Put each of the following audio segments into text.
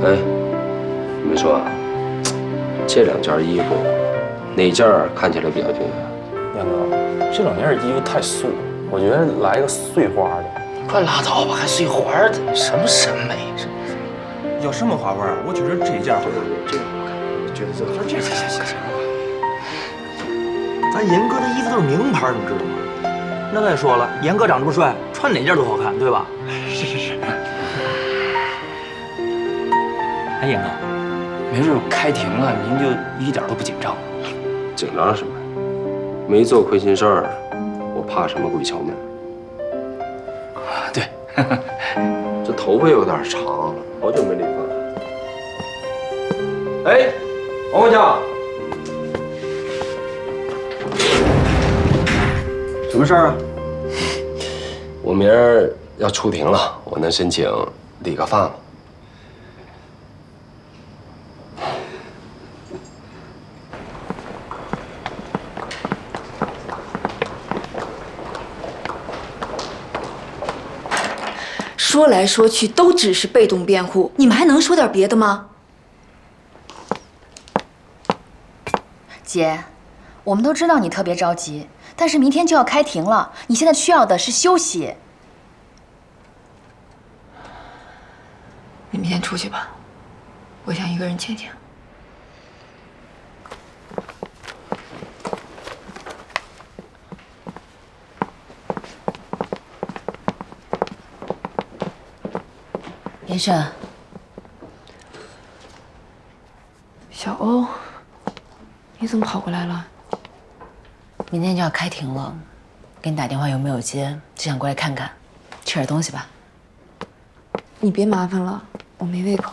哎，你们说啊，这两件衣服哪件看起来比较精神？杨哥，这两件衣服太素了，我觉得来个碎花的。快拉倒吧，还碎花的，什么审美？有什么花纹啊？我觉得这一件好看，这个好看，我觉得这个好看。行。咱严哥的衣服都是名牌，你知道吗？那再说了，严哥长这么帅，穿哪件都好看，对吧？是。哎，严哥，没准开庭了，您就一点都不紧张了？紧张什么？没做亏心事儿，我怕什么鬼敲门？对，这头发有点长了，好久没理发。哎，王国强，什么事儿啊？我明儿要出庭了，我能申请理个发吗？说来说去都只是被动辩护，你们还能说点别的吗？姐，我们都知道你特别着急，但是明天就要开庭了，你现在需要的是休息。你们先出去吧，我想一个人静静。严胜，小欧，你怎么跑过来了？明天就要开庭了，给你打电话有没有接？就想过来看看，吃点东西吧。你别麻烦了，我没胃口。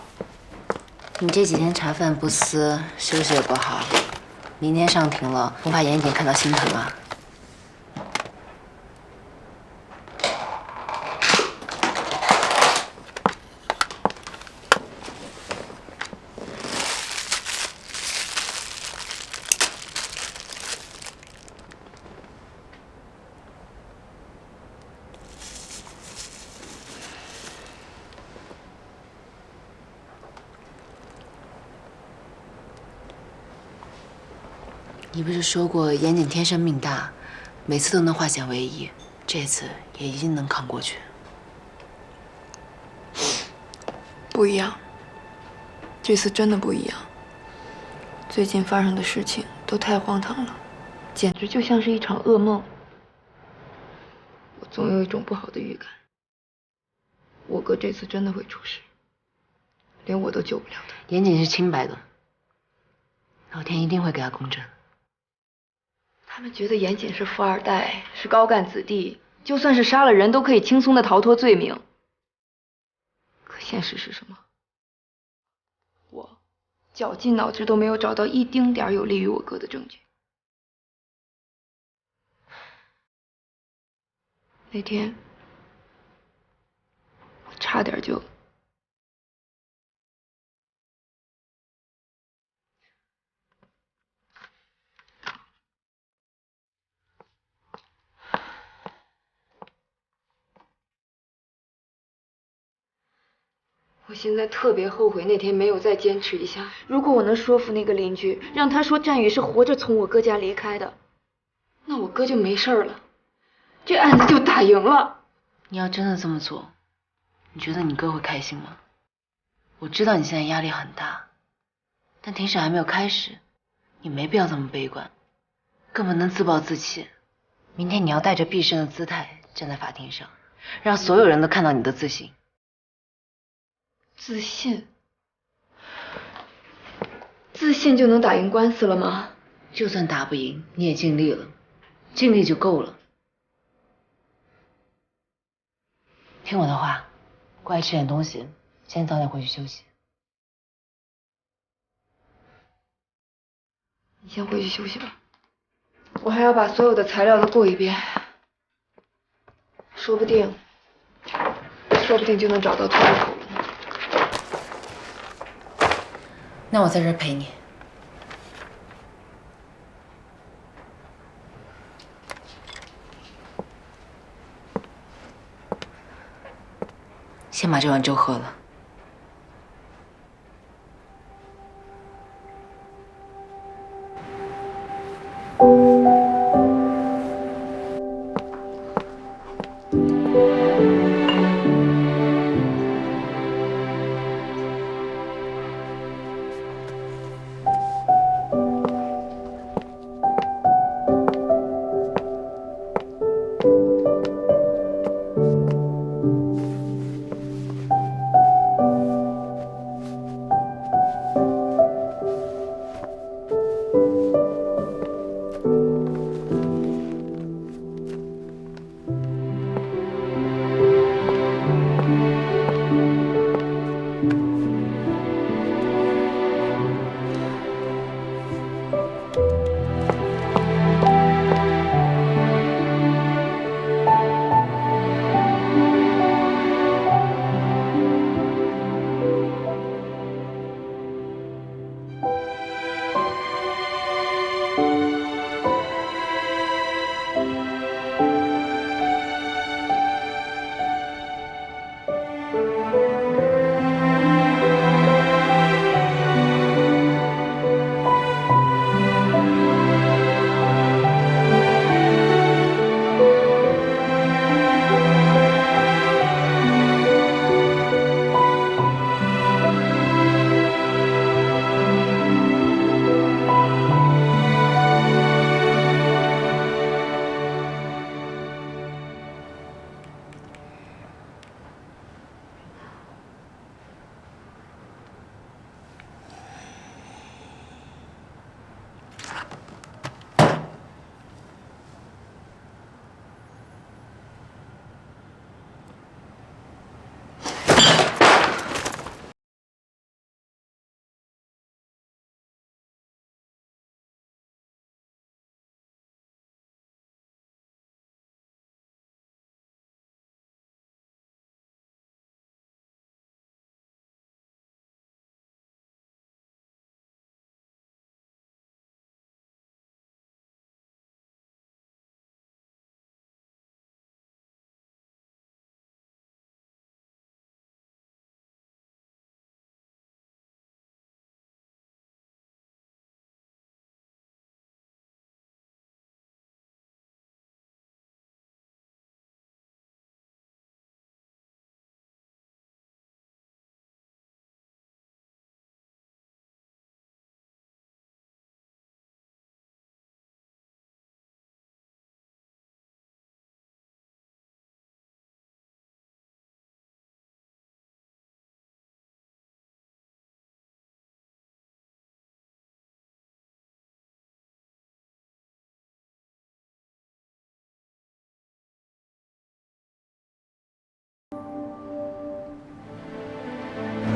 你这几天茶饭不思，休息也不好，明天上庭了，不怕严警看到心疼啊？你不是说过严谨天生命大，每次都能化险为夷，这次也一定能扛过去。不一样，这次真的不一样。最近发生的事情都太荒唐了，简直就像是一场噩梦。我总有一种不好的预感，我哥这次真的会出事，连我都救不了他。严谨是清白的，老天一定会给他公正。他们觉得严谨是富二代，是高干子弟，就算是杀了人都可以轻松的逃脱罪名。可现实是什么？我绞尽脑汁都没有找到一丁点有利于我哥的证据。那天，我差点就……我现在特别后悔那天没有再坚持一下。如果我能说服那个邻居，让他说战宇是活着从我哥家离开的，那我哥就没事了，这案子就打赢了。你要真的这么做，你觉得你哥会开心吗？我知道你现在压力很大，但庭审还没有开始，你没必要这么悲观，更不能自暴自弃。明天你要带着必胜的姿态站在法庭上，让所有人都看到你的自信。自信？自信就能打赢官司了吗？就算打不赢，你也尽力了，尽力就够了。听我的话，乖吃点东西，先早点回去休息。你先回去休息吧，我还要把所有的材料都过一遍，说不定就能找到突破口了。那我在这儿陪你。先把这碗粥喝了。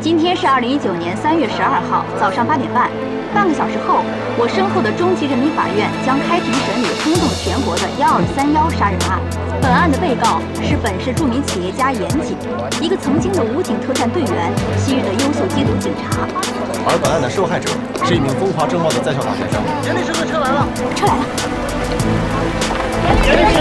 今天是2019年3月12号早上8点半，半个小时后，我身后的中级人民法院将开庭审理轰动全国的1231杀人案。本案的被告是本市著名企业家严谨，一个曾经的武警特战队员，昔日的优秀缉毒警察。而本案的受害者是一名风华正茂的在校大学生。严律师的车来了，车来了。严律师，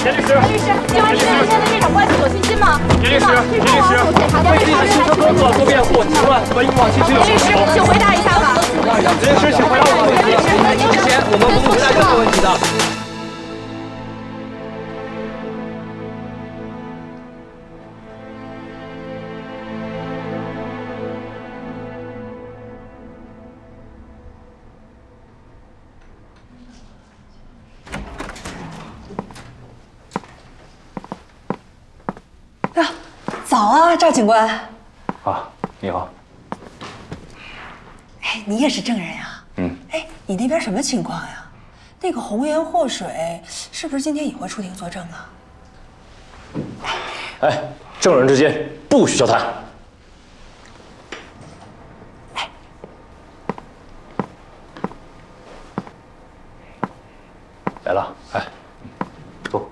请问是现在这场官司有信心吗？严律师，为自己的汽车工作做辩护，请问和以往其实有什么不同？请回答一下吧。严律师，请回答我的问题。之前我们不会回答任何问题的。早啊，赵警官。啊，你好。哎，你也是证人呀？哎，你那边什么情况呀？那个红颜祸水是不是今天也会出庭作证啊？哎，证人之间不许交谈。来了，哎，坐。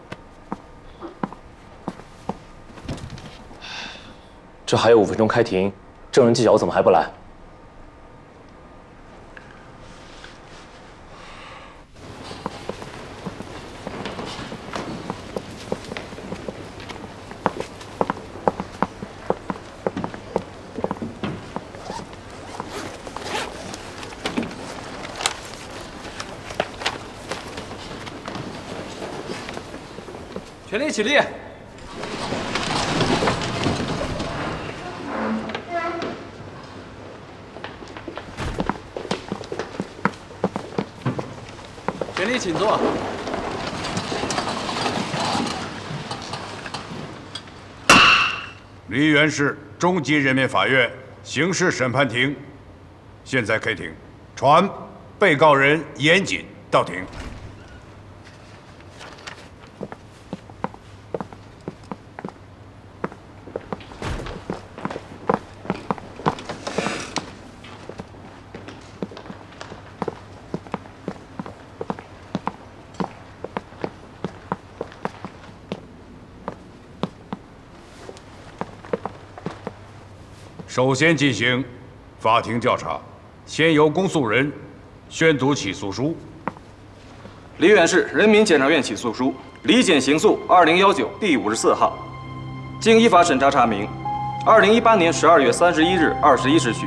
这还有5分钟开庭，证人技巧怎么还不来？全体起立。全体请坐。梨园市中级人民法院刑事审判庭现在开庭，传被告人严谨到庭。首先进行法庭调查，先由公诉人宣读起诉书。梨园市人民检察院起诉书，离检刑诉2019第54号。经依法审查查明，2018年12月31日21时许，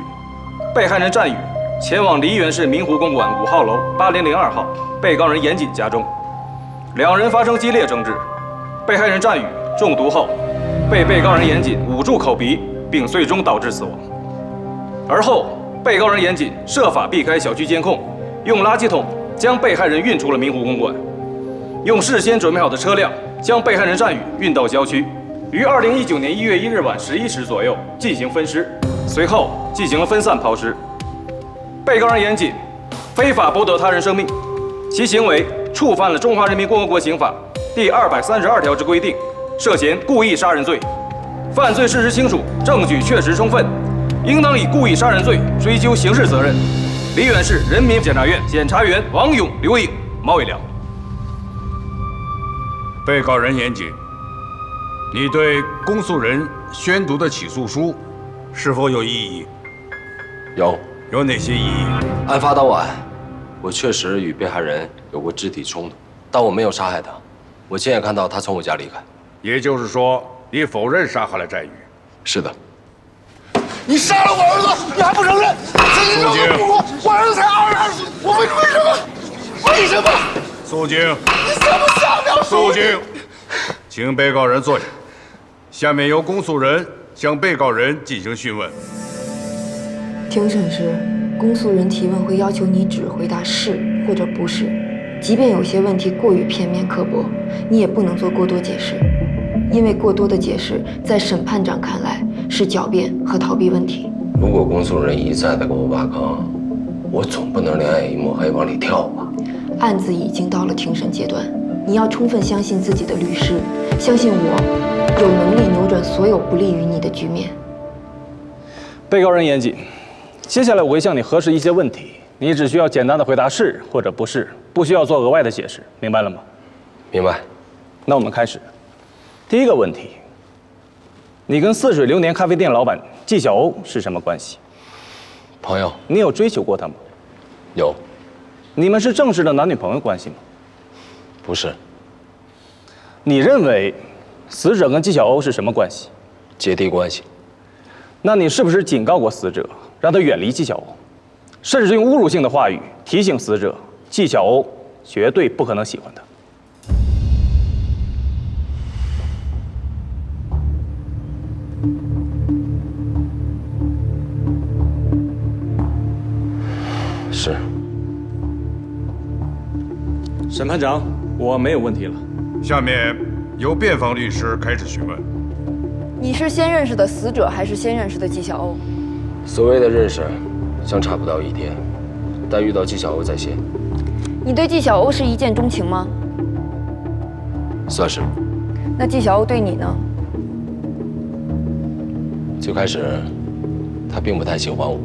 被害人战宇前往梨园市明湖公馆5号楼8002号被告人严谨家中，两人发生激烈争执，被害人战宇中毒后被被告人严谨捂住口鼻，并最终导致死亡。而后，被告人严谨设法避开小区监控，用垃圾桶将被害人运出了明湖公馆，用事先准备好的车辆将被害人战宇运到郊区，于2019年1月1日晚11时左右进行分尸，随后进行了分散抛尸。被告人严谨非法剥夺他人生命，其行为触犯了《中华人民共和国刑法》第232条之规定，涉嫌故意杀人罪。犯罪事实清楚，证据确实充分，应当以故意杀人罪追究刑事责任。梨园市人民检察院检察员王勇、刘颖、毛伟良。被告人严谨，你对公诉人宣读的起诉书是否有异议？有哪些异议？案发当晚，我确实与被害人有过肢体冲突，但我没有杀害他。我亲眼看到他从我家离开。也就是说，你否认杀害了战宇？是的。你杀了我儿子，你还不承认？自己扔了不顾，我儿子才22岁，我为什么？为什么？肃静！你想不想了？肃静！请被告人坐下。下面由公诉人向被告人进行讯问。庭审时，公诉人提问会要求你只回答是或者不是，即便有些问题过于片面刻薄，你也不能做过多解释，因为过多的解释在审判长看来是狡辩和逃避问题。如果公诉人一再的给我挖坑，我总不能两眼一抹黑往里跳吧？案子已经到了庭审阶段，你要充分相信自己的律师，相信我有能力扭转所有不利于你的局面。被告人严谨，接下来我会向你核实一些问题，你只需要简单的回答是或者不是，不需要做额外的解释，明白了吗？明白。那我们开始。第一个问题，你跟似水流年咖啡店老板纪晓鸥是什么关系？朋友。你有追求过他吗？有。你们是正式的男女朋友关系吗？不是。你认为死者跟纪晓鸥是什么关系？姐弟关系。那你是不是警告过死者，让他远离纪晓鸥，甚至用侮辱性的话语提醒死者，纪晓鸥绝对不可能喜欢他？是。审判长，我没有问题了。下面由辩方律师开始询问。你是先认识的死者，还是先认识的纪晓鸥？所谓的认识，相差不到1天，但遇到纪晓鸥在先。你对纪晓鸥是一见钟情吗？算是。那纪晓鸥对你呢？最开始，他并不太喜欢我，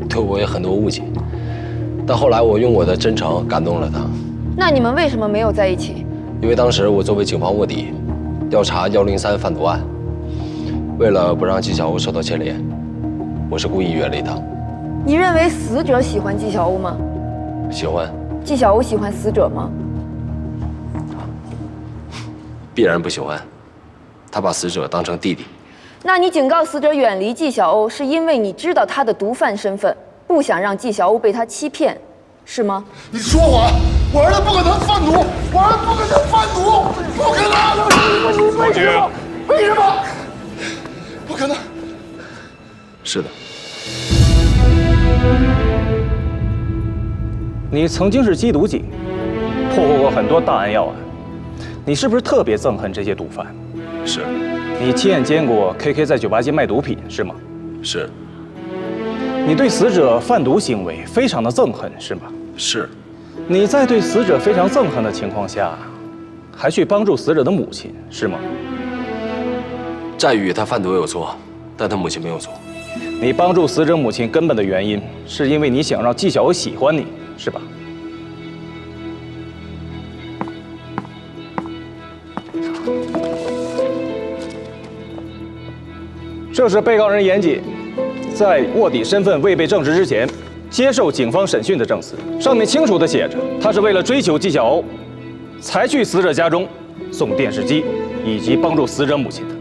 对我有很多误解。但后来我用我的真诚感动了他。那你们为什么没有在一起？因为当时我作为警方卧底，调查103贩毒案，为了不让纪晓鸥受到牵连，我是故意远离他。你认为死者喜欢纪晓鸥吗？喜欢。纪晓鸥喜欢死者吗？必然不喜欢，他把死者当成弟弟。那你警告死者远离纪晓鸥，是因为你知道他的毒贩身份，不想让纪晓鸥被他欺骗，是吗？你说我儿子不可能贩毒，我儿子不可能贩毒，不可能！为什么？为什么？不可能！是的。你曾经是缉毒警，破获过很多大案要案，你是不是特别憎恨这些毒贩？是。你亲眼见过 KK 在酒吧街卖毒品，是吗？是。你对死者贩毒行为非常的憎恨，是吗？是。你在对死者非常憎恨的情况下，还去帮助死者的母亲，是吗？战宇他贩毒有错，但他母亲没有错。你帮助死者母亲根本的原因，是因为你想让纪晓鸥喜欢你，是吧？这是被告人严谨在卧底身份未被证实之前接受警方审讯的证词，上面清楚地写着，他是为了追求纪晓鸥，才去死者家中送电视机，以及帮助死者母亲的。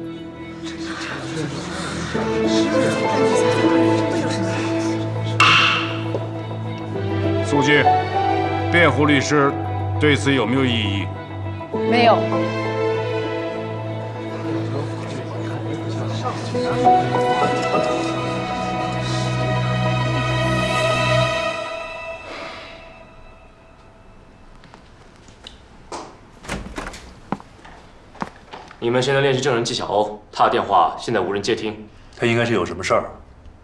肃静，辩护律师对此有没有异议？没有。你们现在联系证人纪晓鸥，他的电话现在无人接听。他应该是有什么事儿，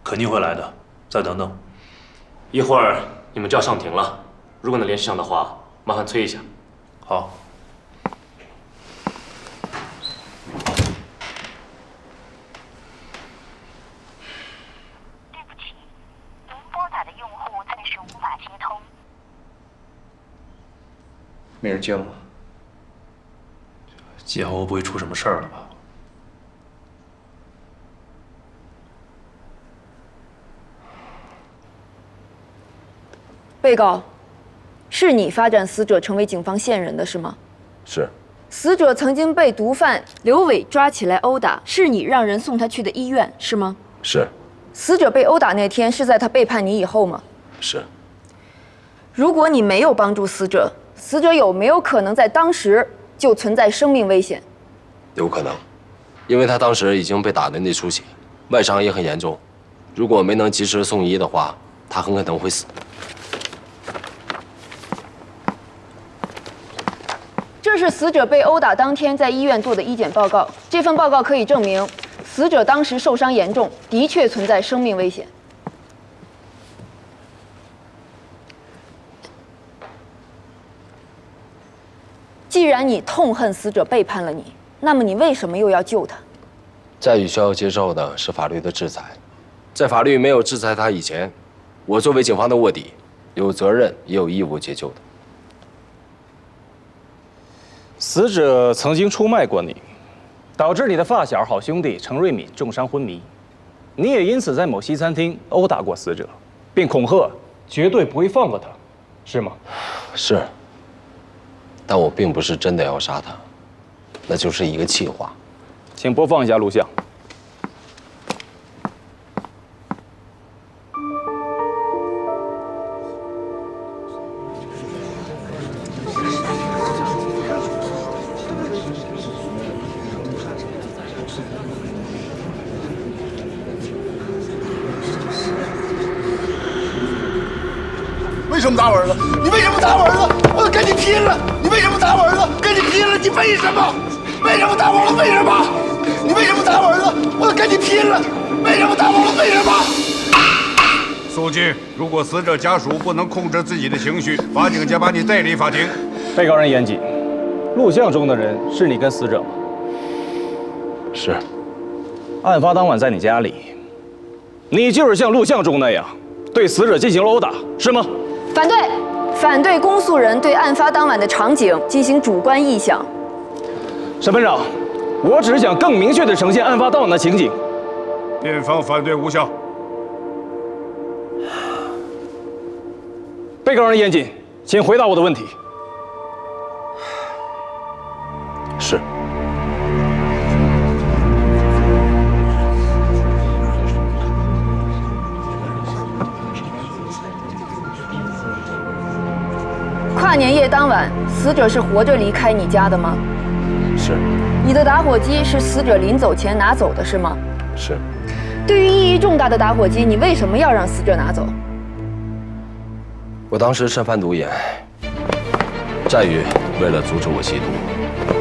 肯定会来的。再等等，一会儿你们就要上庭了，如果能联系上的话，麻烦催一下。好。对不起，您拨打的用户暂时无法接通。没人接了吗？纪晓鸥不会出什么事儿了吧？被告，是你发展死者成为警方线人的是吗？是。死者曾经被毒贩刘伟抓起来殴打，是你让人送他去的医院是吗？是。死者被殴打那天是在他背叛你以后吗？是。如果你没有帮助死者，死者有没有可能在当时就存在生命危险？有可能，因为他当时已经被打得内出血，外伤也很严重。如果没能及时送医的话，他很可能会死。这是死者被殴打当天在医院做的医检报告，这份报告可以证明，死者当时受伤严重，的确存在生命危险。既然你痛恨死者背叛了你，那么你为什么又要救他？在宇需要接受的是法律的制裁，在法律没有制裁他以前，我作为警方的卧底，有责任也有义务解救的。死者曾经出卖过你，导致你的发小好兄弟程瑞敏重伤昏迷，你也因此在某西餐厅殴打过死者，并恐吓绝对不会放过他，是吗？是。但我并不是真的要杀他，那就是一个气话。请播放一下录像。为什么打我儿子？你为什么打我儿子？我跟你拼了！你为什么打我儿子？跟你拼了！你为什么？为什么打我儿子？为什么？你为什么打我儿子？我跟你拼了！为什么打我儿子？为什么？肃静！如果死者家属不能控制自己的情绪，法警将把你带离法庭。被告人严谨，录像中的人是你跟死者吗？是。案发当晚在你家里，你就是像录像中那样对死者进行了殴打，是吗？反对，反对公诉人对案发当晚的场景进行主观臆想。审判长，我只是想更明确地呈现案发当晚的情景。辩方反对无效。被告人严谨，请回答我的问题。是。跨年夜当晚，死者是活着离开你家的吗？是。你的打火机是死者临走前拿走的，是吗？是。对于意义重大的打火机，你为什么要让死者拿走？我当时慎贩毒眼，战宇为了阻止我吸毒，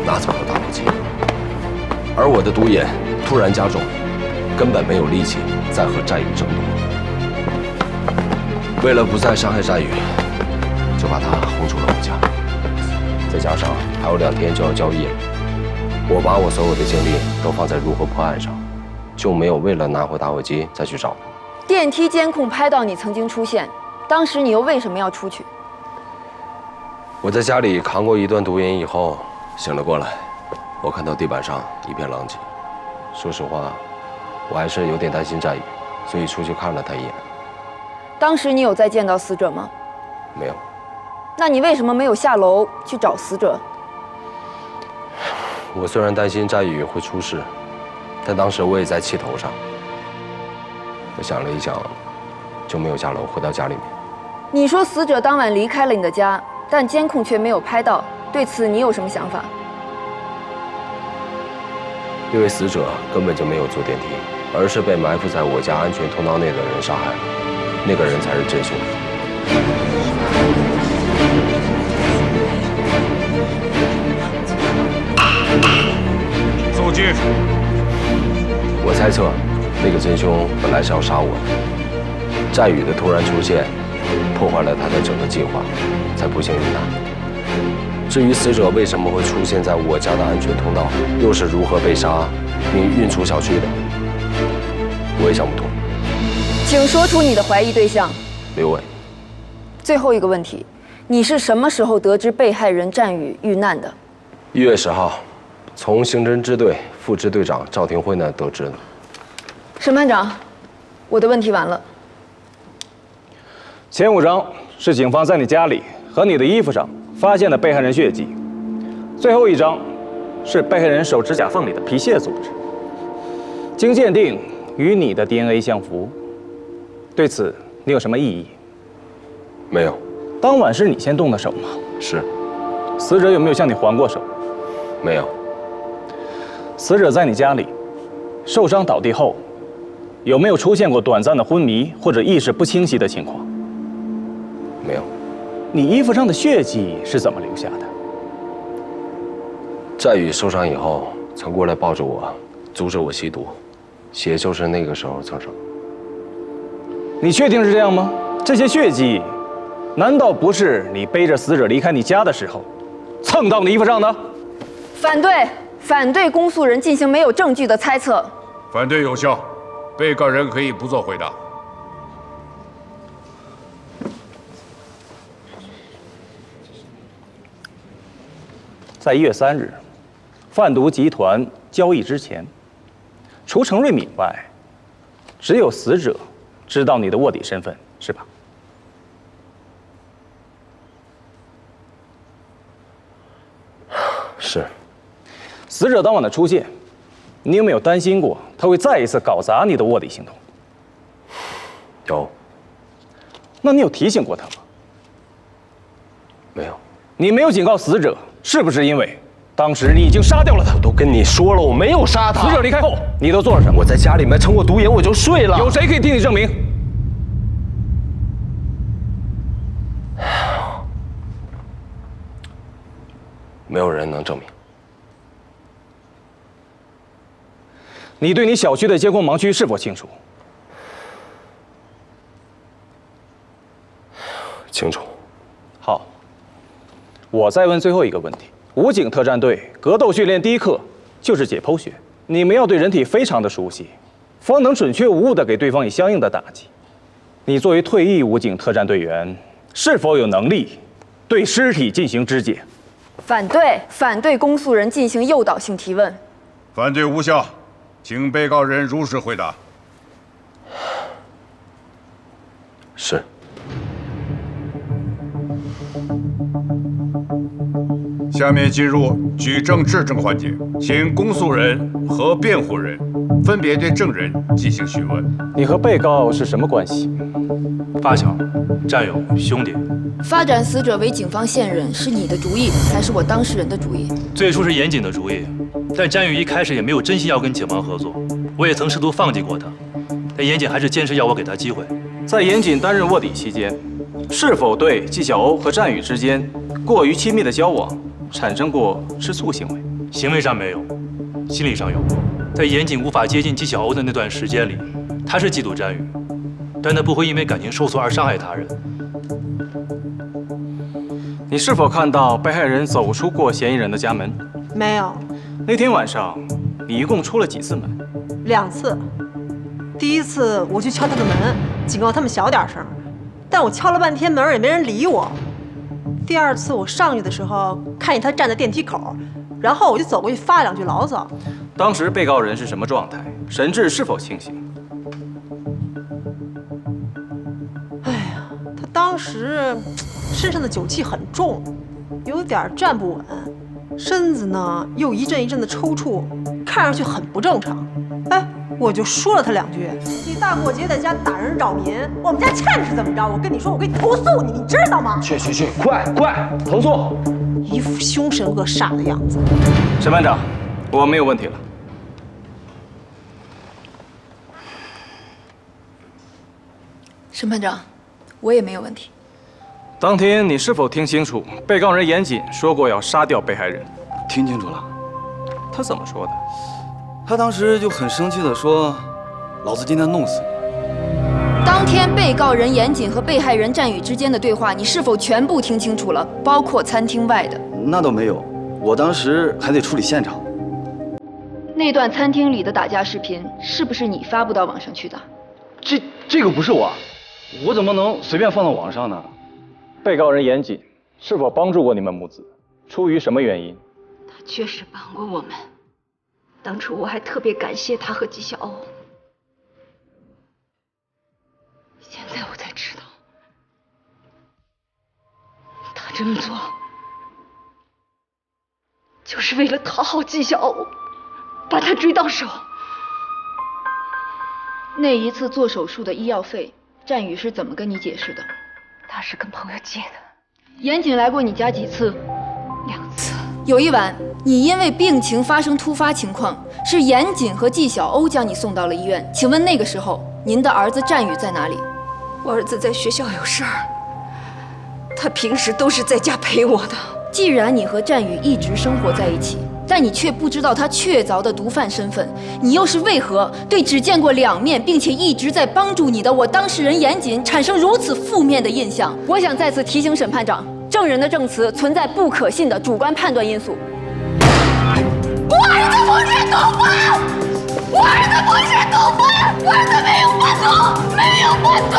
拿走了打火机，而我的毒瘾突然加重，根本没有力气再和战宇争夺。为了不再伤害战宇，就把他轰出了我家。再加上还有2天就要交易了，我把我所有的精力都放在如何破案上，就没有为了拿回打火机再去找他。电梯监控拍到你曾经出现，当时你又为什么要出去？我在家里扛过一段毒瘾以后，醒了过来，我看到地板上一片狼藉。说实话，我还是有点担心战宇，所以出去看了他一眼。当时你有再见到死者吗？没有。那你为什么没有下楼去找死者？我虽然担心战宇会出事，但当时我也在气头上。我想了一想，就没有下楼，回到家里面。你说死者当晚离开了你的家，但监控却没有拍到，对此你有什么想法？因为死者根本就没有坐电梯，而是被埋伏在我家安全通道内的人杀害了，那个人才是真凶。肃静！我猜测，那个真凶本来是要杀我的，战宇的突然出现，破坏了他的整个计划，才不幸遇难。至于死者为什么会出现在我家的安全通道，又是如何被杀并运出小区的，我也想不通。请说出你的怀疑对象。刘伟。最后一个问题，你是什么时候得知被害人战宇遇难的？1月10号，从刑侦支队副支队长赵廷辉那得知的。审判长，我的问题完了。前5章是警方在你家里和你的衣服上发现的被害人血迹，最后1章是被害人手指甲缝里的皮屑组织，经鉴定与你的 DNA 相符。对此你有什么异议？没有。当晚是你先动的手吗？是。死者有没有向你还过手？没有。死者在你家里受伤倒地后，有没有出现过短暂的昏迷或者意识不清晰的情况？没有。你衣服上的血迹是怎么留下的？战宇受伤以后曾过来抱着我，阻止我吸毒，血就是那个时候蹭上。你确定是这样吗？这些血迹，难道不是你背着死者离开你家的时候蹭到你衣服上的？反对，反对公诉人进行没有证据的猜测。反对有效。被告人可以不做回答。在1月3日，贩毒集团交易之前，除程瑞敏外，只有死者知道你的卧底身份，是吧？是。死者当晚的出现，你有没有担心过他会再一次搞砸你的卧底行动？有。那你有提醒过他吗？没有。你没有警告死者，是不是因为当时你已经杀掉了他？我都跟你说了，我没有杀他。死者离开后，你都做了什么？我在家里面撑过毒瘾，我就睡了。有谁可以替你证明？没有人能证明。你对你小区的监控盲区是否清楚？清楚。好，我再问最后一个问题：武警特战队格斗训练第一课就是解剖学，你们要对人体非常的熟悉，方能准确无误地给对方以相应的打击。你作为退役武警特战队员，是否有能力对尸体进行肢解？反对，反对公诉人进行诱导性提问。反对无效，请被告人如实回答。是。下面进入举证质证环节，请公诉人和辩护人分别对证人进行询问。你和被告是什么关系？发小、战友、兄弟。发展死者为警方线人是你的主意，还是我当事人的主意？最初是严谨的主意，但詹宇一开始也没有真心要跟警方合作，我也曾试图放弃过他，但严谨还是坚持要我给他机会。在严谨担任卧底期间，是否对纪晓欧和战宇之间过于亲密的交往产生过吃醋行为？行为上没有，心理上有。在严谨无法接近纪晓欧的那段时间里，他是嫉妒詹宇，但他不会因为感情受挫而伤害他人。你是否看到被害人走出过嫌疑人的家门？没有。那天晚上，你一共出了几次门？2次。第一次我去敲他的门，警告他们小点声，但我敲了半天门也没人理我。第二次我上去的时候，看见他站在电梯口，然后我就走过去发了2句牢骚。当时被告人是什么状态？神志是否清醒？哎呀，他当时身上的酒气很重，有点站不稳，身子呢又一阵一阵的抽搐，看上去很不正常。哎，我就说了他2句：“你大过节在家打人扰民，我们家倩是怎么着？我跟你说，我给你投诉你，你知道吗？”去，快投诉！一副凶神恶煞的样子。审判长，我没有问题了。审判长，我也没有问题。当天你是否听清楚被告人严谨说过要杀掉被害人？听清楚了。他怎么说的？他当时就很生气地说：“老子今天弄死你。”当天被告人严谨和被害人战宇之间的对话，你是否全部听清楚了？包括餐厅外的？那倒没有，我当时还得处理现场。那段餐厅里的打架视频是不是你发布到网上去的？这个不是我怎么能随便放到网上呢？被告人严谨是否帮助过你们母子？出于什么原因？他确实帮过我们。当初我还特别感谢他和纪晓欧，现在我才知道，他这么做就是为了讨好纪晓欧，把他追到手。那一次做手术的医药费，战宇是怎么跟你解释的？他是跟朋友借的。严谨来过你家几次？2次。有一晚，你因为病情发生突发情况，是严谨和纪晓欧将你送到了医院。请问那个时候，您的儿子战宇在哪里？我儿子在学校有事儿，他平时都是在家陪我的。既然你和战宇一直生活在一起，但你却不知道他确凿的毒贩身份，你又是为何对只见过2面并且一直在帮助你的我当事人严谨产生如此负面的印象？我想再次提醒审判长，证人的证词存在不可信的主观判断因素。我儿子封建毒贩！我儿子不是毒贩，我儿子没有贩毒，没有贩毒！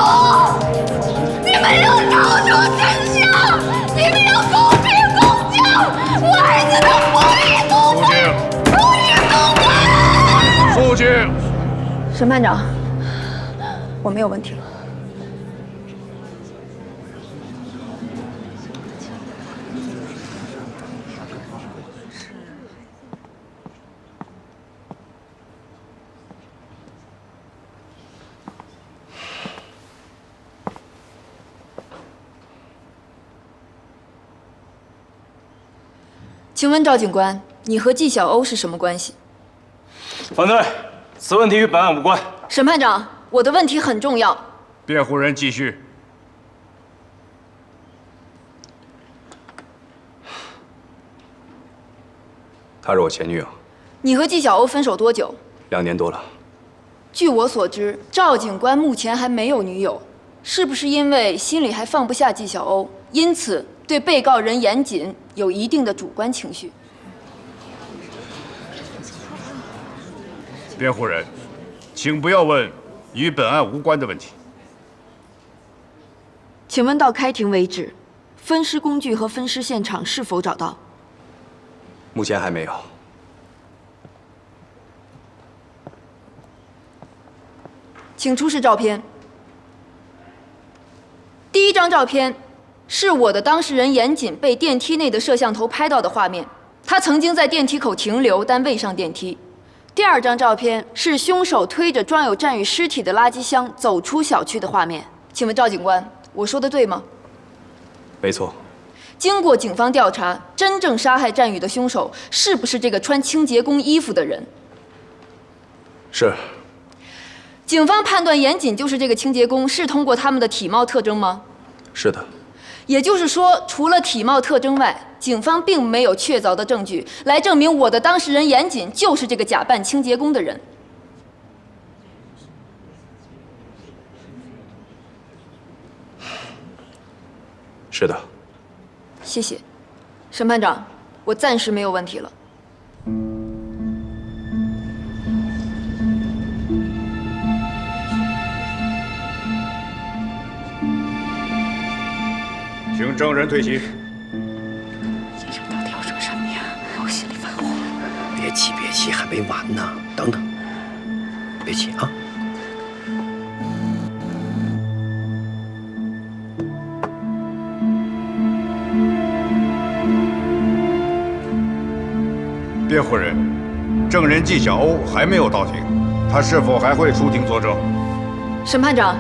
你们要找出真相，你们要公平公正！我儿子他不是毒贩，不是毒贩！肃静！审判长，我没有问题了。请问赵警官，你和纪晓欧是什么关系？反对，此问题与本案无关。审判长，我的问题很重要。辩护人继续。她是我前女友，你和纪晓欧分手多久2年多了。据我所知，赵警官目前还没有女友，是不是因为心里还放不下纪晓欧，因此对被告人严谨有一定的主观情绪？辩护人，请不要问与本案无关的问题。请问到开庭为止，分尸工具和分尸现场是否找到？目前还没有。请出示照片。第一张照片是我的当事人严谨被电梯内的摄像头拍到的画面，他曾经在电梯口停留，但未上电梯。第二张照片是凶手推着装有战宇尸体的垃圾箱走出小区的画面。请问赵警官，我说的对吗？没错。经过警方调查，真正杀害战宇的凶手是不是这个穿清洁工衣服的人？是。警方判断严谨就是这个清洁工，是通过他们的体貌特征吗？是的。也就是说，除了体貌特征外，警方并没有确凿的证据来证明我的当事人严谨就是这个假扮清洁工的人。是的。谢谢，审判长，我暂时没有问题了。请证人退席。先生到底要说什么呀？我心里发慌。别急，别急，还没完呢。等等，别急啊。辩护人，证人纪晓欧还没有到庭，他是否还会出庭作证？审判长，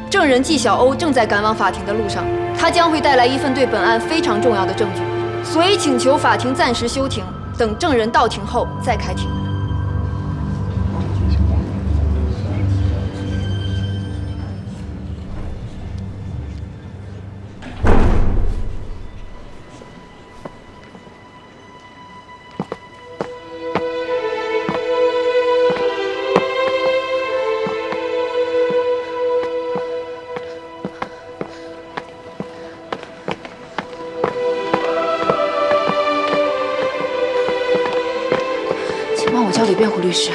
证人纪晓欧正在赶往法庭的路上，他将会带来一份对本案非常重要的证据，所以请求法庭暂时休庭，等证人到庭后再开庭。帮我交给辩护律师。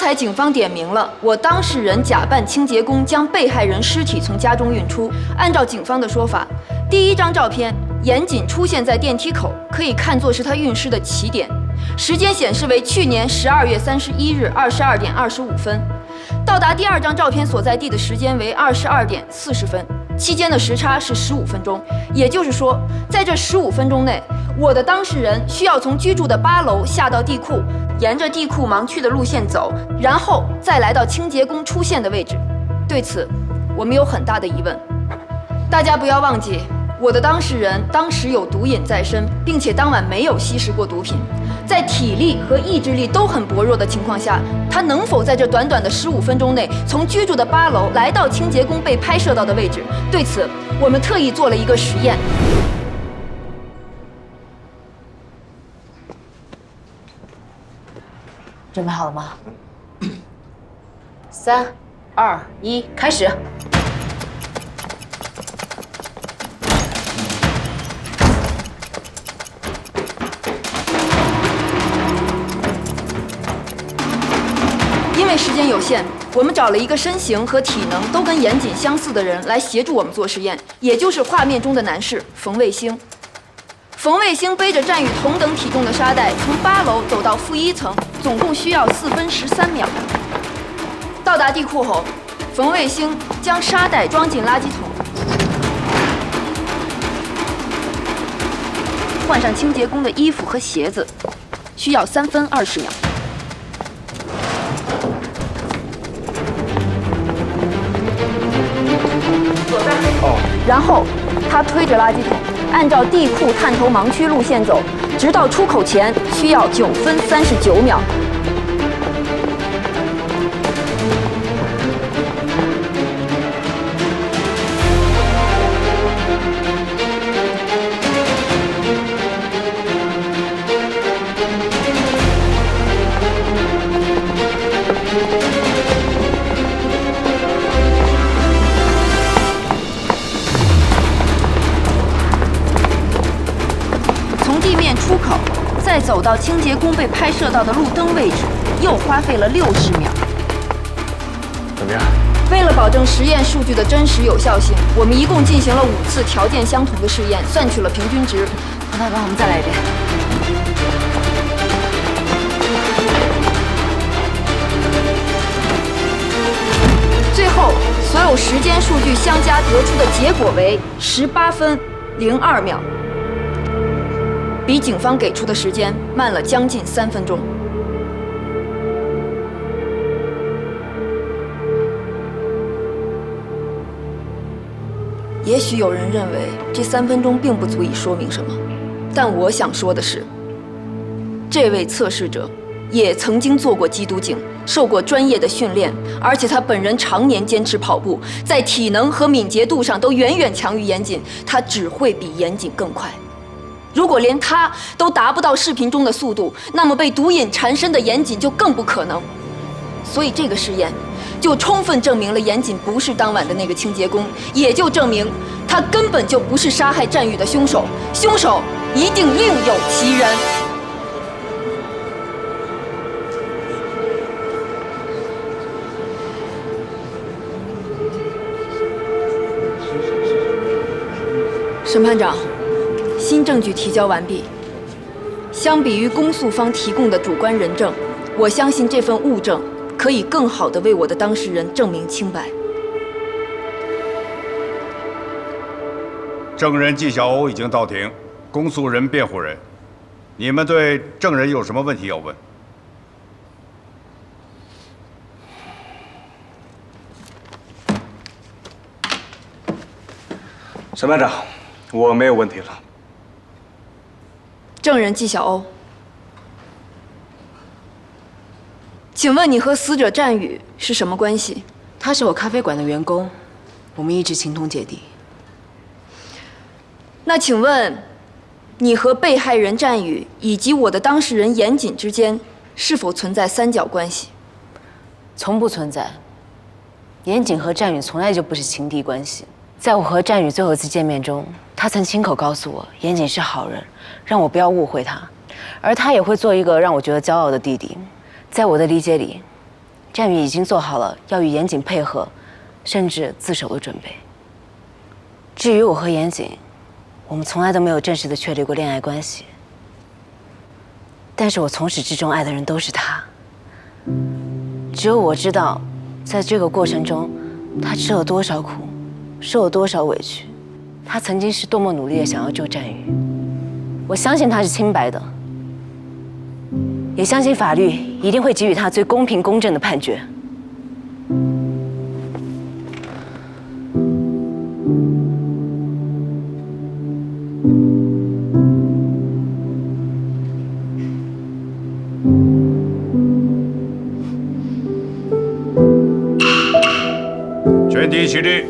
才警方点明了，我当事人假扮清洁工将被害人尸体从家中运出。按照警方的说法，第一张照片严谨出现在电梯口，可以看作是他运尸的起点。时间显示为去年12月31日22点25分。到达第二张照片所在地的时间为22点40分，期间的时差是15分钟。也就是说，在这15分钟内，我的当事人需要从居住的8楼下到地库，沿着地库盲区的路线走，然后再来到清洁工出现的位置。对此，我们有很大的疑问。大家不要忘记，我的当事人当时有毒瘾在身，并且当晚没有吸食过毒品。在体力和意志力都很薄弱的情况下，他能否在这短短的15分钟内，从居住的8楼来到清洁工被拍摄到的位置？对此，我们特意做了一个实验。准备好了吗？3、2、1，开始。因为时间有限，我们找了一个身形和体能都跟严谨相似的人来协助我们做实验，也就是画面中的男士冯卫星。冯卫星背着战宇同等体重的沙袋，从8楼走到负1层，总共需要4分13秒。到达地库后，冯卫星将沙袋装进垃圾桶，换上清洁工的衣服和鞋子，需要3分20秒。然后他推着垃圾桶，按照地库探头盲区路线走，直到出口前需要9分39秒。出口，再走到清洁工被拍摄到的路灯位置，又花费了60秒。怎么样？为了保证实验数据的真实有效性，我们一共进行了5次条件相同的试验，算取了平均值。黄大帮，我们再来一遍。最后，所有时间数据相加得出的结果为18分02秒。比警方给出的时间慢了将近3分钟。也许有人认为这3分钟并不足以说明什么，但我想说的是，这位测试者也曾经做过缉毒警，受过专业的训练，而且他本人常年坚持跑步，在体能和敏捷度上都远远强于严谨，他只会比严谨更快。如果连他都达不到视频中的速度，那么被毒瘾缠身的严谨就更不可能。所以这个实验就充分证明了严谨不是当晚的那个清洁工，也就证明他根本就不是杀害战宇的凶手，凶手一定另有其人。审判长，新证据提交完毕。相比于公诉方提供的主观人证，我相信这份物证可以更好地为我的当事人证明清白。证人纪晓欧已经到庭，公诉人、辩护人，你们对证人有什么问题要问？审判长，我没有问题了。证人纪晓欧，请问你和死者战宇是什么关系？他是我咖啡馆的员工，我们一直情同姐弟。那请问，你和被害人战宇以及我的当事人严谨之间是否存在三角关系？从不存在。严谨和战宇从来就不是情敌关系。在我和战宇最后一次见面中，他曾亲口告诉我，严谨是好人，让我不要误会他，而他也会做一个让我觉得骄傲的弟弟。在我的理解里，战宇已经做好了要与严谨配合，甚至自首的准备。至于我和严谨，我们从来都没有正式的确立过恋爱关系。但是我从始至终爱的人都是他。只有我知道，在这个过程中，他吃了多少苦，受了多少委屈。他曾经是多么努力的想要救战宇。我相信他是清白的，也相信法律一定会给予他最公平公正的判决。全体起立。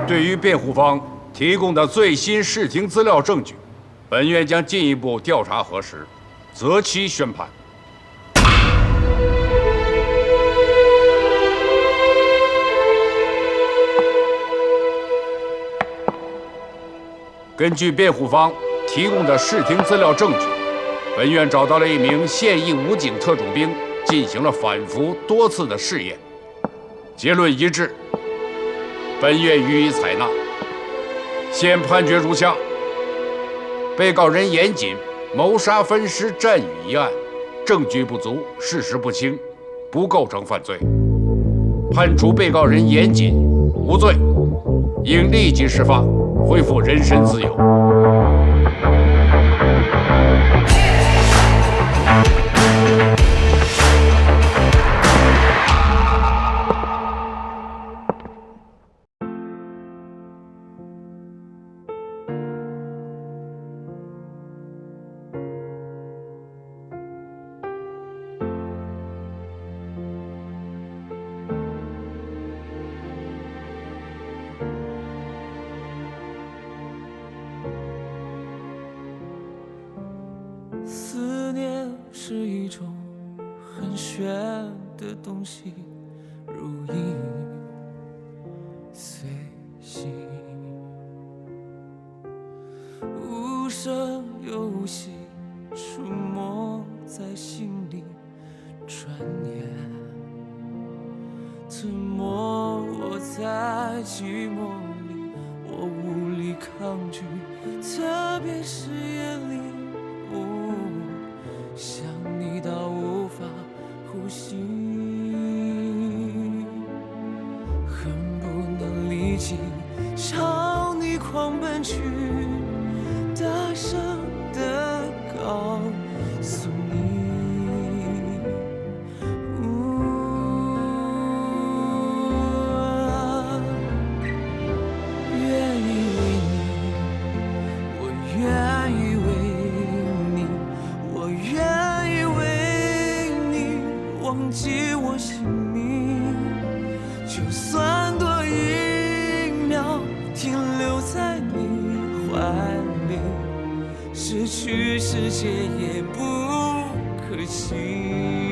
对于辩护方提供的最新视听资料证据，本院将进一步调查核实，择期宣判。根据辩护方提供的视听资料证据，本院找到了一名现役武警特种兵，进行了反复多次的试验，结论一致，本院予以采纳。现判决如下：被告人严谨谋杀分尸战宇一案，证据不足，事实不清，不构成犯罪，判处被告人严谨无罪，应立即释放，恢复人身自由。思念是一种很玄的东西，如影随形，无声又无息，出没在心里，转眼吞没我在寂寞里，我无力抗拒，特别是夜里。想你到无法呼吸，恨不能立即朝你狂奔去，大声地告诉你，愿意为你，我愿意为你，我愿意为你忘记我姓名，就算多一秒停留在你怀里，失去世界也不可惜。